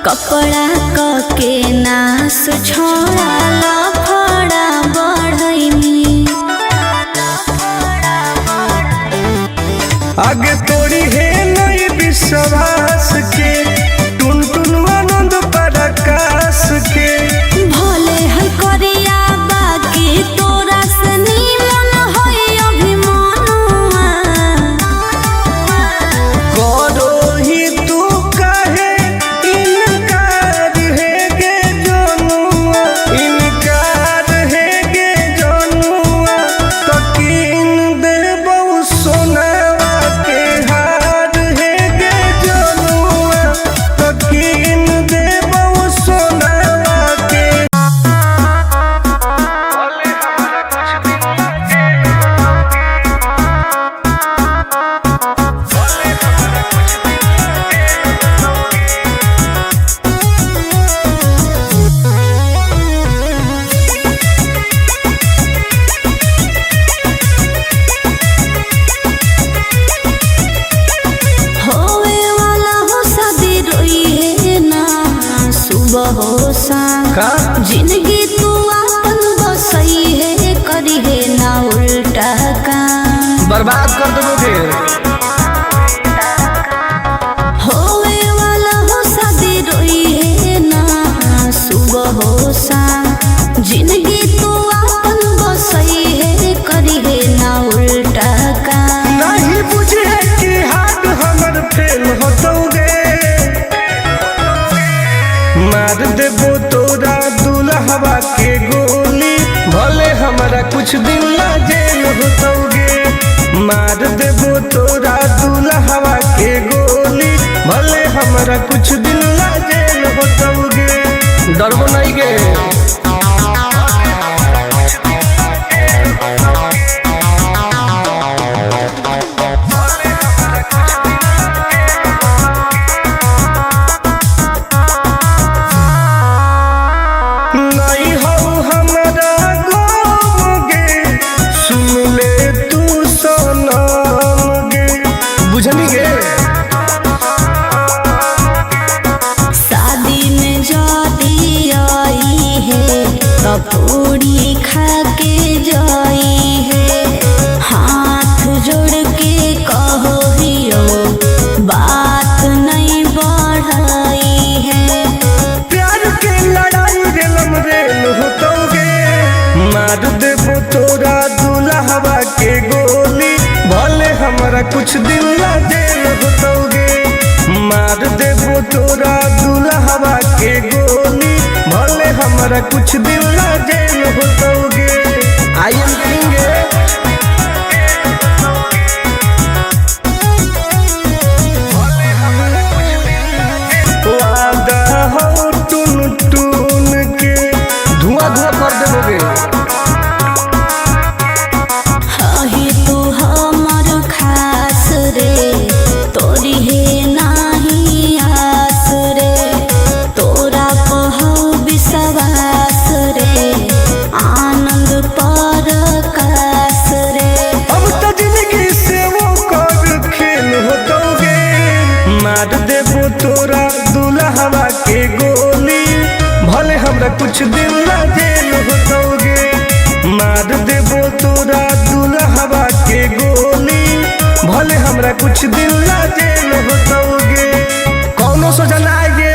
कपड़ा के नाश छोड़ा लफड़ा बढ़ैनी आगे तोड़ी है नई विश्वास के टुन टुन आनंद पराकाश के भले है करिया बाकी तोरा से नीमन है अभिमानुआ करो ही तू कहे इनकार है गे जनुआ इनकार है गे जनुआ तो किन देबौ सोनावा के हार है गे जनुआ तो किन देबौ सोनावा के होवे वाला हो शादी रोई है ना सुबह हो शाम का जिंदगी तू अपन बसई है करी है ना उल्टा काम बर्बाद कर दोगे होवे वाला हो शादी रोई है ना सुबह हो शाम जिंदगी तू अपन बसई है करी है ना उल्टा काम नहीं बुझे कि हाथ हमर फेल होतोगे मार देबो तोरा दुल्हवा के गोली भले हमारा कुछ दिन ला जेल होतोगे मार देबो तोरा दुल्हवा के गोली भले हमारा कुछ दिन ला जेल होतोगे डरबो नहीं गे नहीं हो हमरा गम गे सुन ले तू सनम गे बुझनी गे शादी में जाती आई है तो पूरी खा के जाई है हाथ जोड़ के कहो हियो बात नहीं बढ़ाई है प्यार के लड़ाई रेलम रेल होतोगे मार देबो तोरा दुल्हवा के गोली भले हमारा कुछ दिन ला जेल होतोगे मार देबो तोरा दुल्हवा के गोली भले हमारा कुछ दिन ला जेल होतोगे आई एम किंग वादा हो टुन टुन के धुआं धुआं कर देबोगे ही तू हमर खास रे तोरी है नाही आस रे तोरा कहौ विश्वास रे आनंद परकाश रे अब तो जिंदगी से वो कर खेल होतोगे मार देबो तोरा दुल्हवा के गोली भले हमरा कुछ दिन ला जेल होतोगे मार देबो तोरा दुल्हवा के गोली भले हमरा कुछ दिन ला जेल होतोगे कौनो सोचा ना आएगे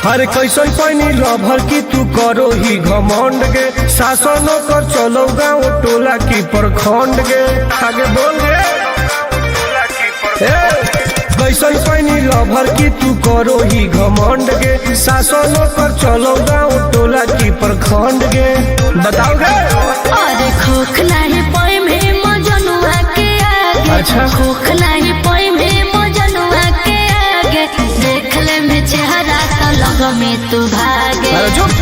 हर कैसन पैनी लभर की तू करो ही घमंड गे शासनो कर चलो गाँव टोला की प्रखंड गे आगे बोल गे कैसन पैनी लभर की तू करो ही घमंड गे शासनो कर चलो गाँव टोला की प्रखंड गे बताओ गे अरे खोखला है पोई में मजनुआ के आगे अच्छा खोखला है पोई में मजनुआ के आगे देख ले में चेहरा तो लग में तू भागे अरे चुप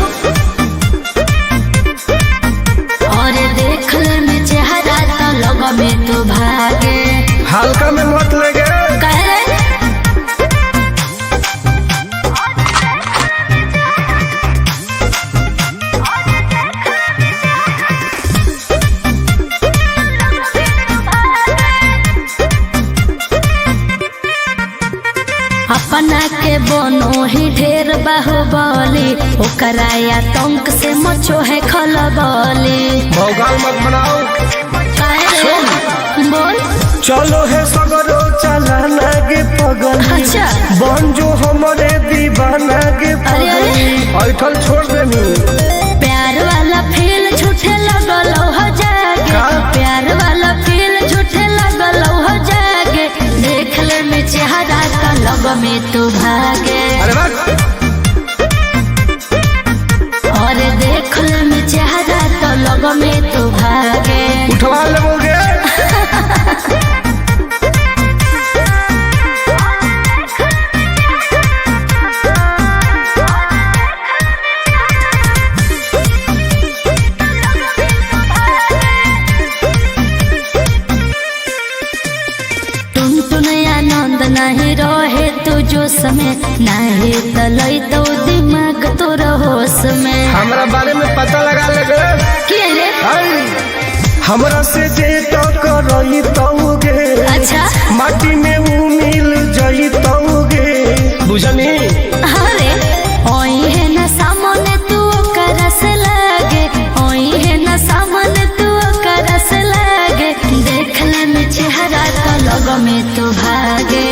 और देख ले में चेहरा तो लग में तू भागे। हल्का में मत लगे। कह रे अपना के बनो ही ढेर बाहुबली, ओकरा आतंक से मचो है खलबली। भौकाल मत बनाओ। बोल चलो है सगरो चला लागे पगल। अच्छा बन जो हमारे दीवाना के पगल। ऐठल छोड़ देनी। प्यार वाला फील झूठे लगल हो जागे। प्यार वाला फील झूठे लगल हो जागे। देख ले में चेहरा का लग में तू भागे। अरे बस और देख ले में चेहरा तो लग में तू भागे। उठवा लोगे। आनंद नहीं रहे तू जो समय नहीं तलई तो दिमाग तो होश में। हमरा बारे में पता लगा लगे। के रे हमरा से जे तो करई तौगे। अच्छा माटी में वो मिल जाई तौगे। बुझनी अरे ओई है ना सामने तू करस लागे। ओई है ना सामने तू करस लागे। देख ले में चेहरा तो लग में तू भागे।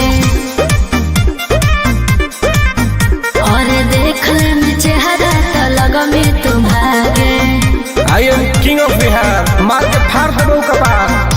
और देख ले में चेहरा तो लग में तू भागे। I am king of Bihar. मार के फाड़ देबो कपार।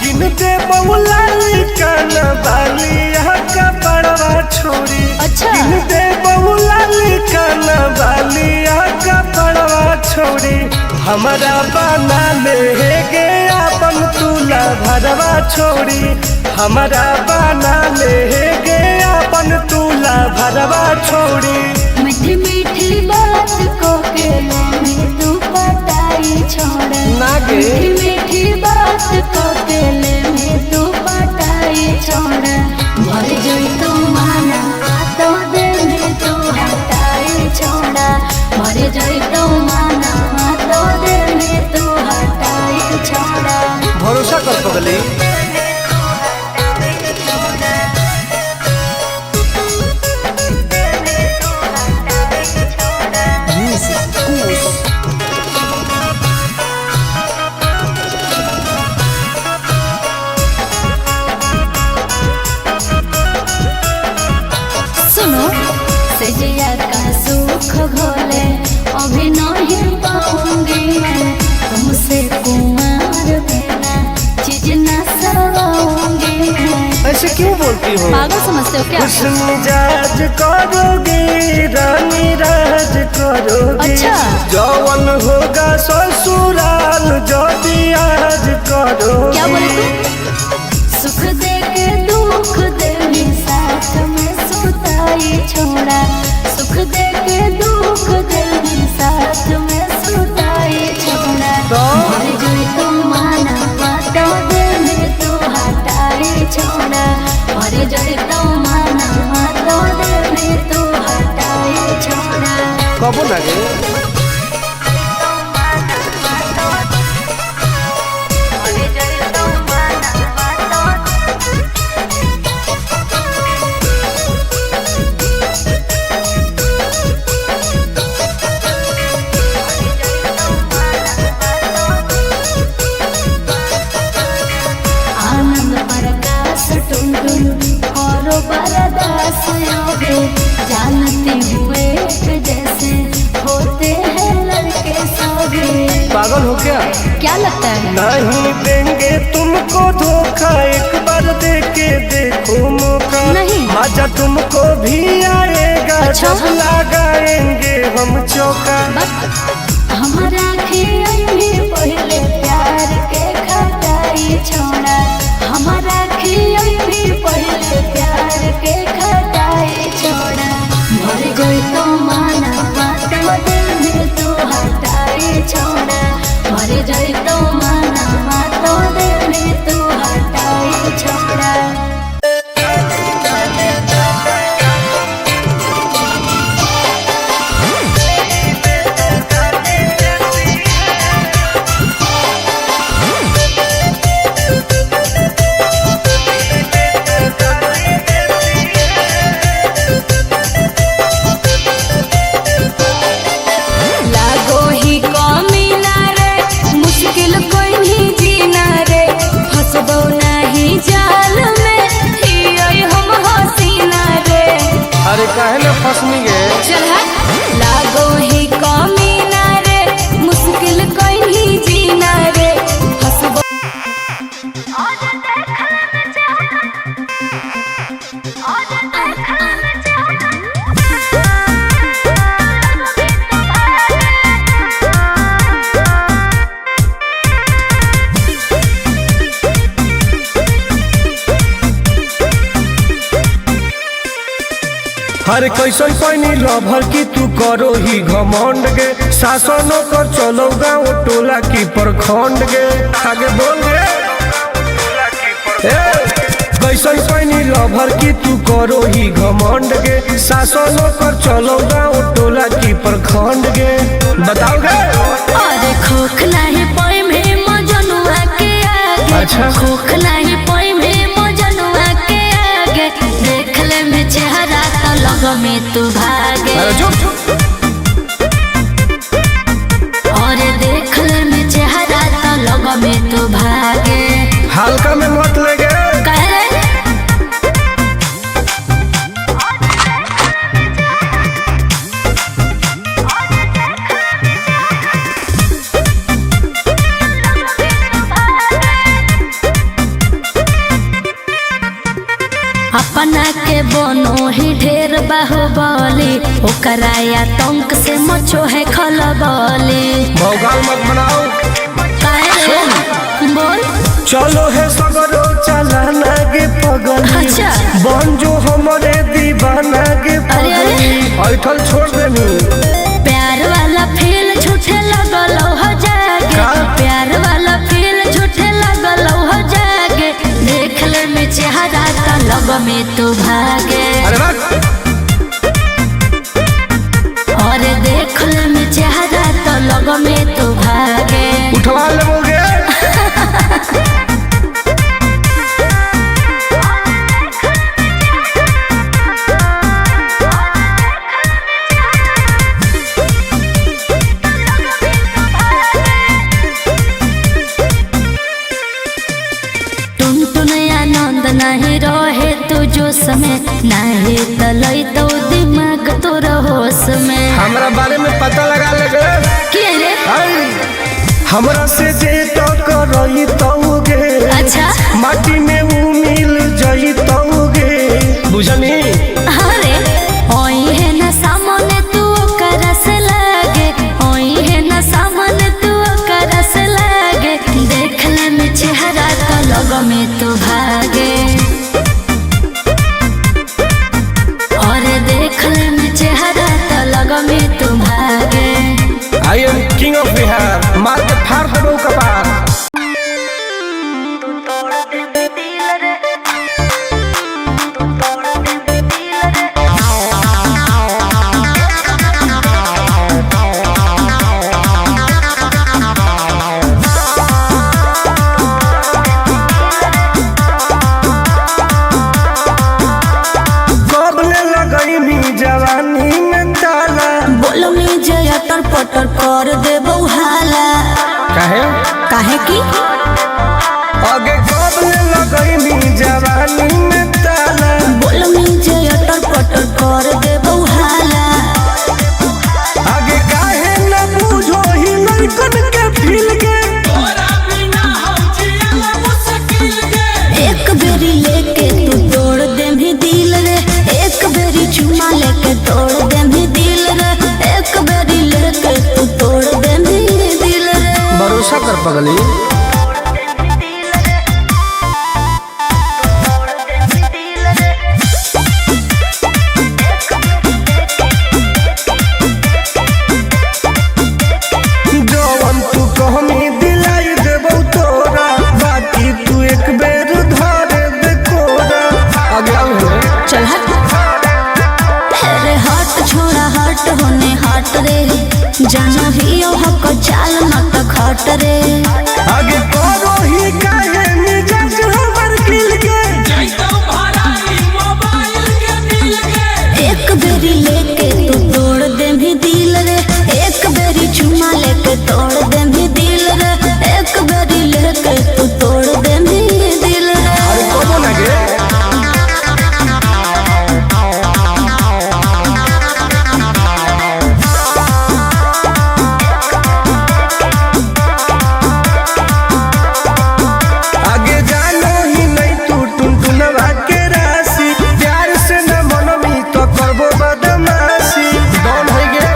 किनते बहुलाली काना बाली का बड़वा छोड़ी। अच्छा किनते बहुलाली काना बाली का बड़वा छोड़ी। हमारा बना ले गे अपन तुला भरवा छोड़ी। हमारा बना ले गे अपन तुला भरवा छोड़ी। मीठी मीठी बात को के में तू पटाई छोड़। नागे मीठी मीठी बात को के में तू पटाई छोड़। भर जोई तू माना तो दे में तू हटाई छोड़ा। भर जोई तू माना तो दे में तू हटाई छोड़ा। भरोसा कर पगली। सुनो सजिया का सुख घोले अभी नहीं पाऊंगी मैं। तुमसे कुमार बिना चीज न सवाऊंगी मैं। ऐसे क्यों बोलती हो? पागल समझते हो क्या? मिजाज करोगे रानी राज करोगे। अच्छा जौवन होगा ससुराल जो भी आज करोगे। क्या बोले तू? सुख दे के दुख दे साथ में सुताई छोड़ा। सुख दे के दुख दे साथ में सुताई छोड़ा। मर जोई तू माना तो दे में तू हटाई छोड़ा। मर जोई तू माना तो दे में तू हटाई छोड़ा। कबो लगे आनंद प्रकाश टुनटुन करो बरदास योगे। जानती हुए जैसे होते हैं लड़के सभी। पागल हो क्या लगता है? नहीं देंगे तुमको धोखा। एक बार दे के देखो मौका। नहीं। मजा तुमको भी आएगा। अच्छा। जब लगाएंगे हम चौका। हमारा खियई पहले प्यार के खटाई छोड़ा, हमारा खियई पहले प्यार के खटाई छोड़ा। मर गई तो माना बात दिल तू हटाई छोड़ा, मर गई तो माना बात दिल तू हटाई छोड़ा। अरे काहे न फसनी गे चल लागो ही कमीना रे, मुश्किल कोई नहीं जीना रे हसबो। अरे कैसन पैनी लभर की तू करो ही घमंड गे, शासनों कर चलो गाँव टोला की प्रखंड गे। आगे बोल गे कैसन पैनी लभर की तू करो ही घमंड गे, शासनों कर चलो गाँव टोला की प्रखंड गे। बताओ गे अरे खोखला है पोई में मजनुआ के आगे, अच्छा खोखला है पोई में मजनुआ के आगे, देख ले में चेहरा तो लग में तू भागे। अरे चुप और देख ले में चेहरा तो लग में तू भागे। हल्का में मत ले गे अपना के बनो ही ढेर बाहुबली, ओकरा आतंक से मचो है खलबली। भौकाल मत बनाओ बोल चलो है सगरो चलाना गे पगली, अच्छा बन जो हमारे दीवाना गे पगली। ऐठल छोड़ देनी प्यार वाला फील झूठे लगल हो जागे, प्यार वाला फील झूठे लगल हो जागे, देख ले में चेहरा तो लग में तू भागे। और देख ले में चेहरा तो लग में तू भागे। उठवा ले बोगे नहीं रहे तू जो समय नहीं तलई तो दिमाग तो होश में। हमरा बारे में पता लगा ले गे के रे हमरा से जे तो करई तौगे, अच्छा माटी में ऊ मिल जई तौगे बुझनी। अरे ओई है ना सामने तू ओकरा से लागे, ओई है ना सामने तू ओकरा से लागे, देख ले में चेहरा तो लग में तू भागे। I am king of Bihar, मार के फाड़ दो कपार। जवानी में ताला बोलो में जया तर पटर कर दे बउहाला। काहे काहे की आगे कब लगई जवानी में ताला, बोलो में जया तर पटर कर दे बउहाला। आगे काहे न बुझो ही लड़कन के फील के, एक बेरी लेके तू तोड़ दे भी दिल रे, एक बेरी चुमा लेके तोड़ दे भी दिल रे, एक बेरी कर पगली। जवन तू कहमी दिलाई देबौ तोरा, बाकी तू एक बेर धरे दे कोरा। आगे आओ चल हट। अरे हट छोड़ा हट होने हट रे, जानो ही ओ हक चाल न त खट रे। आगे करो ही काहे मिजाज हमर खिल के, एक बेरी लेके तू तोड़ दे भी दिल रे, एक बेरी चुमा लेके तोड़ दे भी दिल रे, एक बेरी लेके तू तोड़ दे भी दिल रे। अरे कबो ना गे। आगे जानो ही नहीं तू टुनटुनवा के राशि, प्यार से न मनमी तो करबो बदमाशी। डॉन हो गे।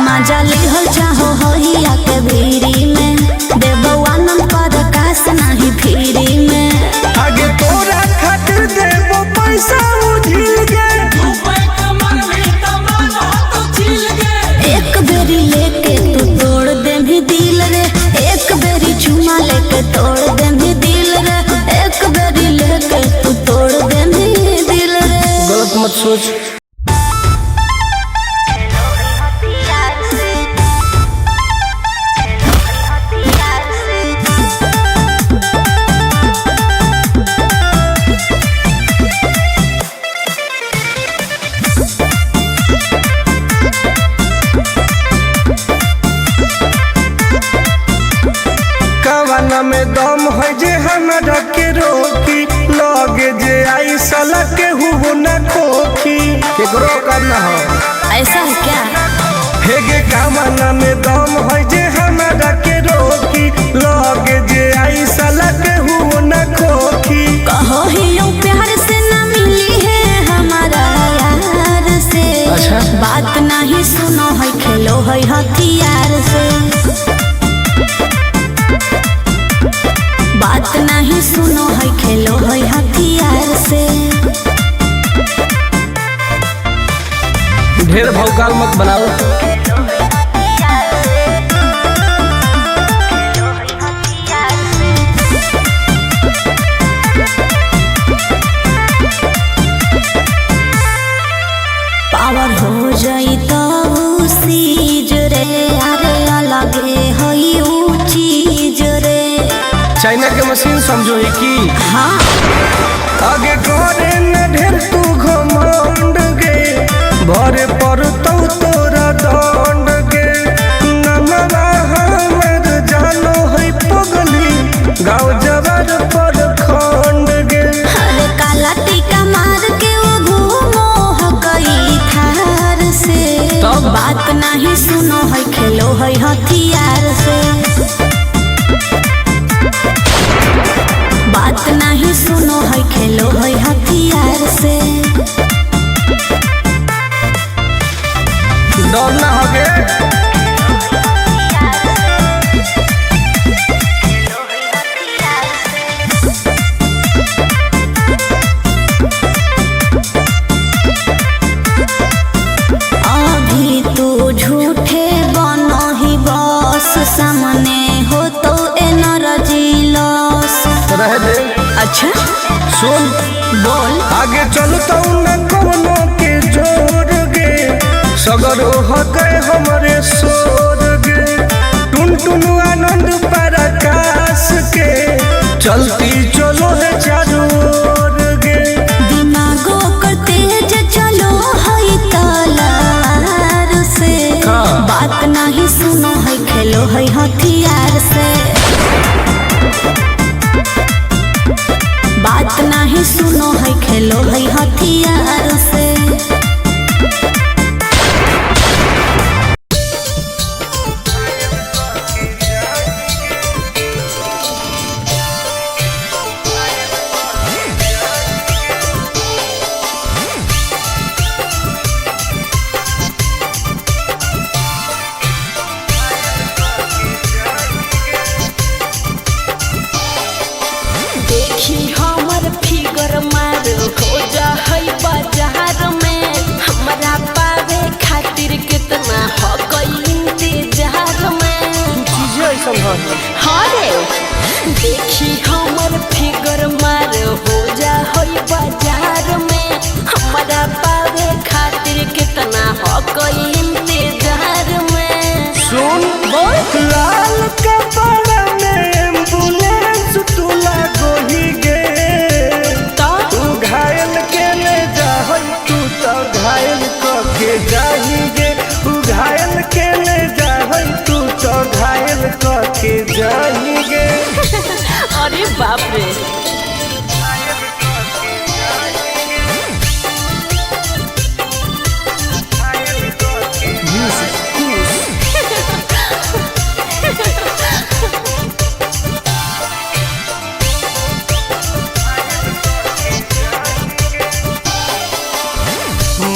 मजा लिहल चाहो होइया के भीरी में, देबो आनंद पर कास नहीं फिरी में। आगे तोरा खातिर देबो पैसा उझिल के, एक बेरी लेके तू तोड़ दे भी दिल रे, एक बेरी चुमा लेके तोड़ दे भी दिल रे, एक बेरी लेके तू तोड़ दे भी दिल रे। गलत मत सोच। कवाना में दम है जे हमरा के रोकी, लगे जे आई साला के हुबो न खोखी। केकरो करना हो। ऐसा है क्या? हेगे कवाना में दम है जे हमरा के रोकी, लगे जे आई साला के हुबो न खोखी। कहो ही यूं प्यार से न मिली है हमारा यार से। अच्छा। बात नहीं सुनो है खेलो है हथियार से, बात नहीं सुनो है खेलो है हथियार से। ढेर भौकाल मत बनाओ। पावर हो जाई तो सीज रे, अरे अलगे हई ऊ चीज रे। चाइना के मशीन समझो ही की। हाँ आगे करे न ढेर तू घमंड गे, भरे पड़तौ तोरा दंड गे। नमवा हमर जानो है पगली, गाँव जवार पर खंड गे। अरे काला टीका मार के वो घूमो हकई थार से। तब? बात नहीं सुनो है खेलो है हथियार से, बात नहीं सुनो है खेलो है हथियार से। डॉन ना हो गे। अभी तू झूठे बनो ही बस, सामने हो तो एनर्जी लॉस। रह दे। अच्छा सुन बोल। आगे चलतौ न कोनो के जोर गे, सगरो हकै हमरे सोर गे। टुनटुन आनंद पराकाश के, चलती चलो है चारों ओर गे। दिमागो कर तेज चलो है तलवार से। हाँ। बात नहीं सुनो है खेलो है हथियार से, बात नहीं सुनो है खेलो है हथियार से। देखी हमर फिगर मार हो जा होई बाजार में हमारा पावे खातिर कितना हो कोई इंतजार में। सुन बोल लाल कपड़ा में एम्बुलेंस तू लागोही गे तो तू घायल के ले जाहई तू तो घायल के जाही गे तू घायल के ले जाहई तू तो घायल के जाही गे। अरे बाप रे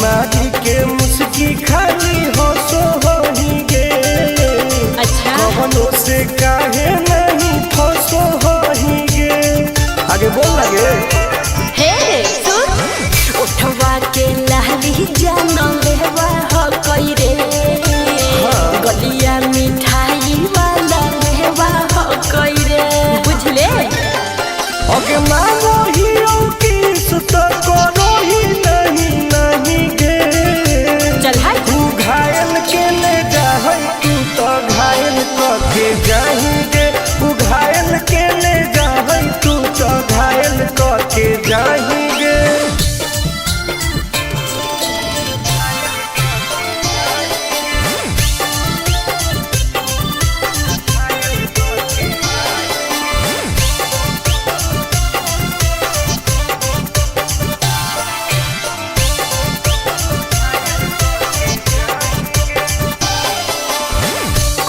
माटी के मुस्की खाली हो सो होही गे अच्छा कवनों से काहे नहीं फसो होही गे। आगे बोल लगे हे सुन उठवा के लहली जानो लेवा हो कोई रे गलिया मिठाई वाला लेवा हो कोई रे बुझले। अगे मानो ही किस तो करो ही नहीं गे चल हाय तू घायल के ले जाहई तू तो घायल के जाही गे तू घायल के ले जाहई तू तो घायल के जाही गे।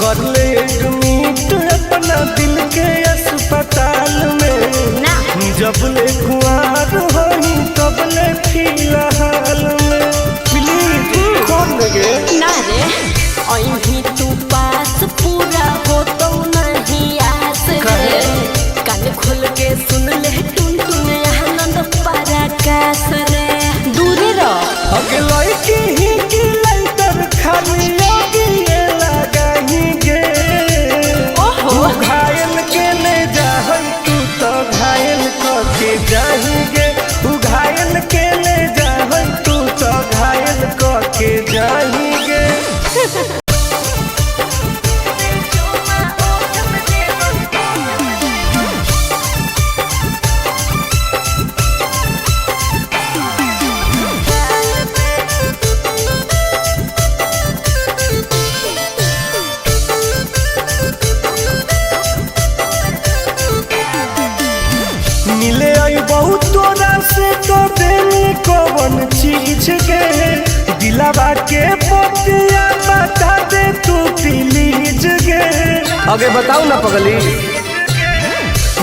कर ले एडमिट अपना दिल के अस्पताल में ना जब ले कुआर होही तब ले फिलहाल में प्लीज कौन लगे ना रे अहीं तू पास पूरा हो तो नहीं आस रे कान खोल के सुन ले टुन टुन आनंद पराकाश रे दूर रह अगे लड़की ही की लइटर खाली लगी लगाही गे ओहो तू घायल के ले जाहई तू तो घायल के जाही गे तू घायल के ले जाहई तू तो घायल के जाही गे। मिले आई बहुत तोरा से तो देनी कौन चीज गे दिलावा के पतिया बता दे तू प्लीज गे। आगे बताओ ना पगली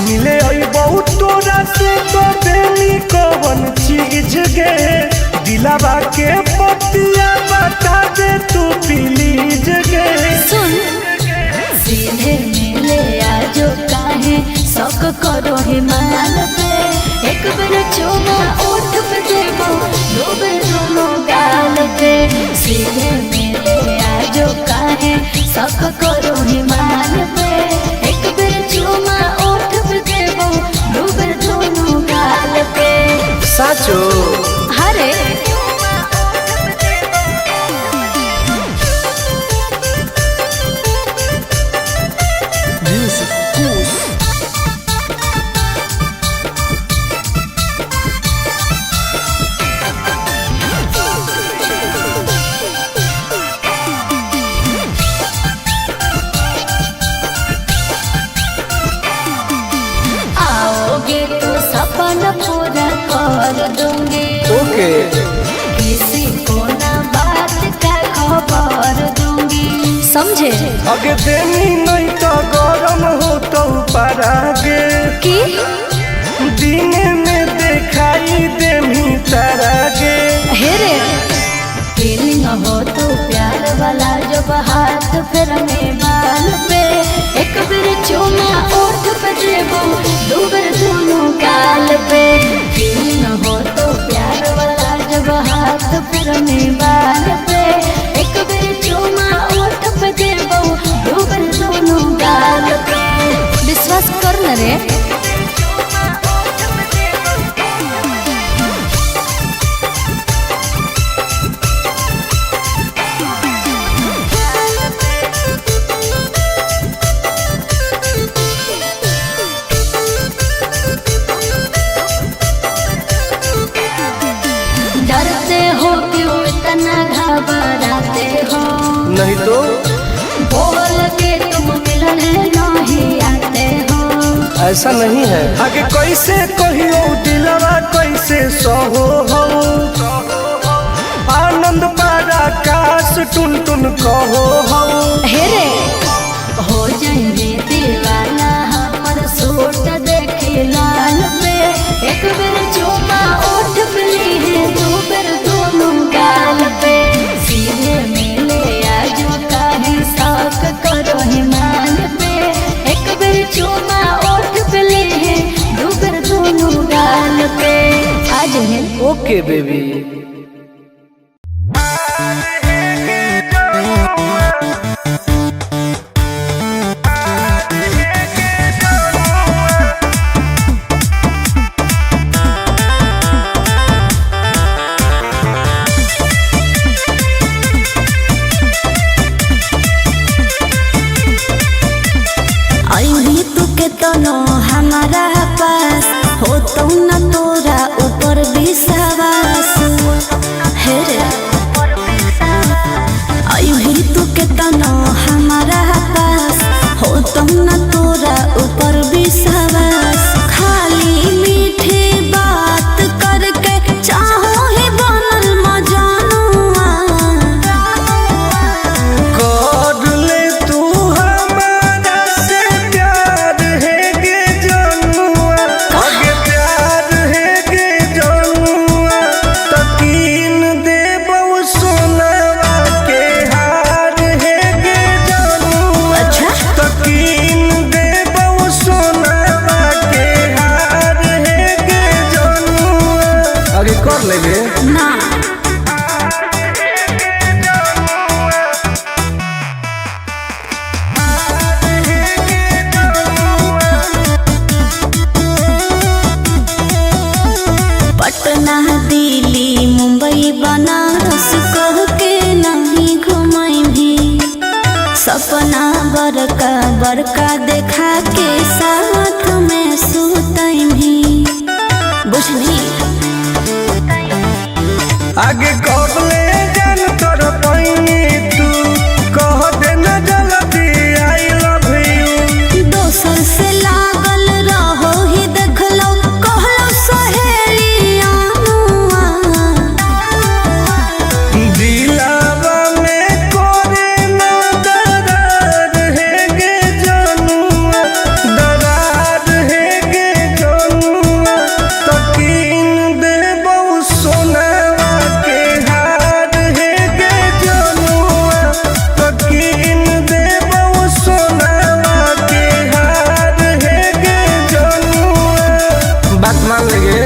मिले आई बहुत तोरा से तो देनी कौन चीज गे दिलावा के पतिया बता दे तू प्लीज गे। सुन सीधे मिले आजो काहे शौक करो हिमाल पे एक बेर चुमा ओठ पे देबो दो बेर दोनों गाल पे सीधे मिले आजो काहे शौक करो हिमाल पे एक बेर चुमा ओठ पे देबो दो बेर दोनों गाल पे साचो हरे आओगे तो सपना पूरा कर दूंगी ओके किसी को ना बात का खबर दूंगी समझे अगे देनी नहीं तो गरम हो तो परागे कि दिन में दिखाई देनी तारागे हेरे फीलिंग हो तो प्यार वाला जब हाथ फिर में बाल पे एक बेर चुमा ओठ पे देबो दो बेर दोनों गाल पे फीलिंग हो तो प्यार वाला जब हाथ फिर में बाल पे एक बेर चुमा ओठ पे देबो दो बेर दोनों गाल पे विश्वास कर न रे। नहीं तो बोल के तुम मिलने नहीं आते हो। ऐसा नहीं है। आगे कैसे कहियो दिलवा कैसे सहो हो, आनंद पारा काश टुन टुन कहो हो। हेरे हो जाएंगे दीवाना हमर सूट देखे लाल पे, एक बेर चुमा ओठ पे ली दो बेर दोनों गाल पे, सीधे मिले आजो काहे शौक करो हिमाल पे, एक बेर चुमा ओठ पे ली दो बेर दोनों गाल पे। आज है ओके बेबी। हमारा पास हो तो न तोरा ऊपर विश्वास, हेरे आई भी तू के तनो हमारा पास हो तो न तोरा ऊपर विश्वास, खाली मीठी बात करके चाहो ही बनल मजानुआ, कर ले तू हमारा से प्यार है गे जनुआ, आगे प्यार है गे जनुआ, तकीन दे बहु सोनावा के हार है गे जनुआ, अच्छा तकीन दे बहु सोनावा के हार है गे जनुआ। आगे कर लेबे ना पटना दिल्ली मुंबई बनारस कह के नहीं घुमाई भी, सपना बड़का बड़का देखा के साथ में सुतई भी, बुझली आगे कब ले जान तोर पैनी तू, कह देना जल्दी आई लव यू। दोसर से लागल रहो ही देख लो कहलो सहेलिया दिलावा में कोरे ना दरार है गे जनुआ, दरार है गे जनुआ, तकीन दे बहु सोनावा के हार है गे जनुआ, तकीन दे बहु सोनावा के हार है गे जनुआ। बात मान लेंगे।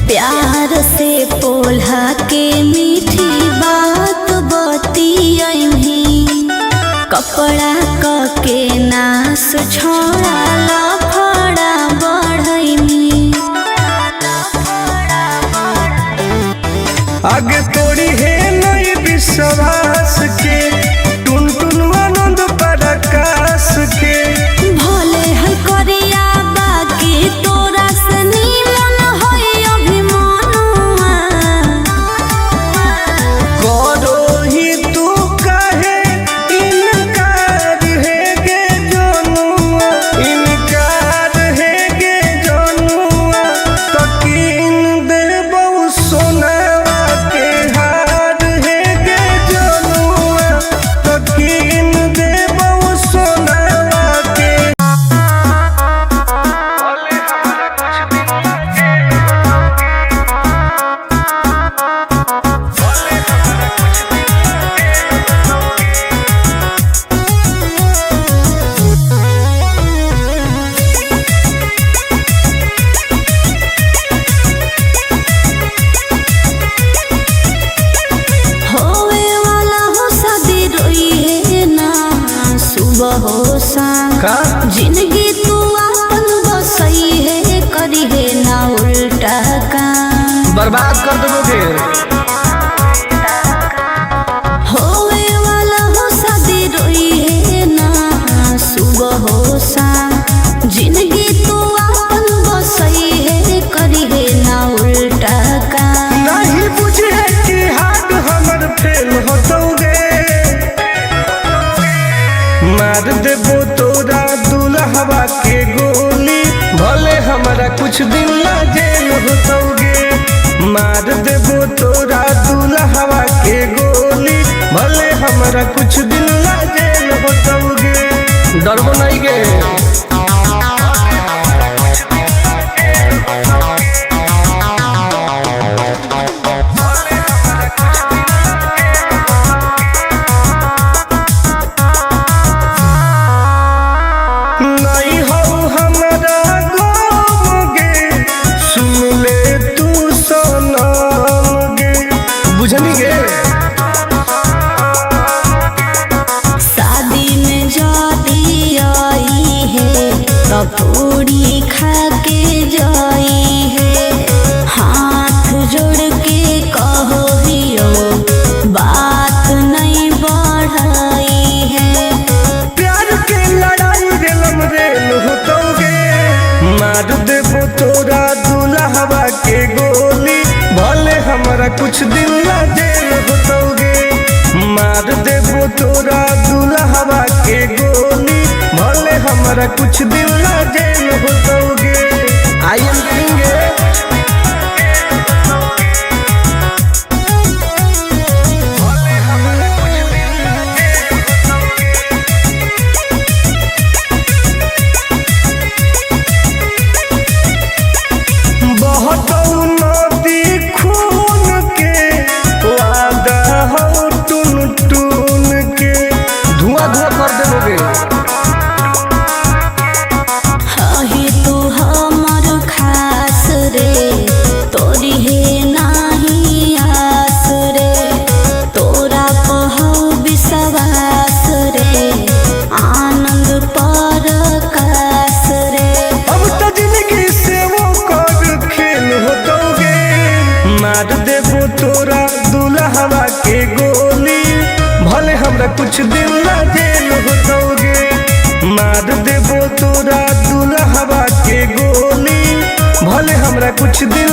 प्यार से पोल्हा के मीठी बात बतियही, कपड़ा क के नास छोड़ा लफड़ा बढ़ई, आगे तोड़ी है नई विश्वास के, टुन टुन आनंद प्रकाश के, भले है करिया बाकी तोरा से नीमन है अभिमानुआ, करो ही तू कहे इनकार है गे जनुआ, इनकार है गे जनुआ, तकीन दे बहु सोनावा के हार है गे जनुआ, तकीन दे बहु सोनावा के। होवे वाला हो शादी रोई है ना सुबह हो शाम, का जिंदगी तू अपन बसई है करी है ना उल्टा काम, बर्बाद कर देबो फिर। होवे वाला हो शादी रोई है ना मार देबो तोरा दुल्हवा के गोली, भले हमारा कुछ दिन ला जेल होतोगे। मार देबो तोरा दुल्हवा के गोली, भले हमारा कुछ दिन ला जेल होतोगे। डरबो नहीं गे। नहीं हो हमारा गम गे, सुन ले तू सनम गे, बुझनी गे। शादी में जाती आई है तो पूरी खा के जाई है। हाथ जोड़ के कहो हियो बात नहीं बढ़ाई है। प्यार के लड़ाई रेलम रेल होतोगे। मार देबो तोरा दुल्हवा के गोली, भले हमारा कुछ दिन ला जेल होतोगे। मार देबो तोरा दुल्हवा के गोली, भले हमारा कुछ दिन ला जेल होतोगे। आई एम करेंगे। बहुत नदी खून के वादा हो टून टून के, धुआं धुआं कर देबोगे। हही तू हमर खास रे, तोरी है नाही आस रे। तोरा पहो विश्वास रे, आनंद परकाश रे। अब तो जिंदगी से वो कर खेल होतोगे। मार देबो तोरा दुल्हवा के गोली, भले हमरा कुछ दिन ला जेल होतोगे। मार देबो तोरा दुल्हवा के गोली, भले हमरा कुछ दिन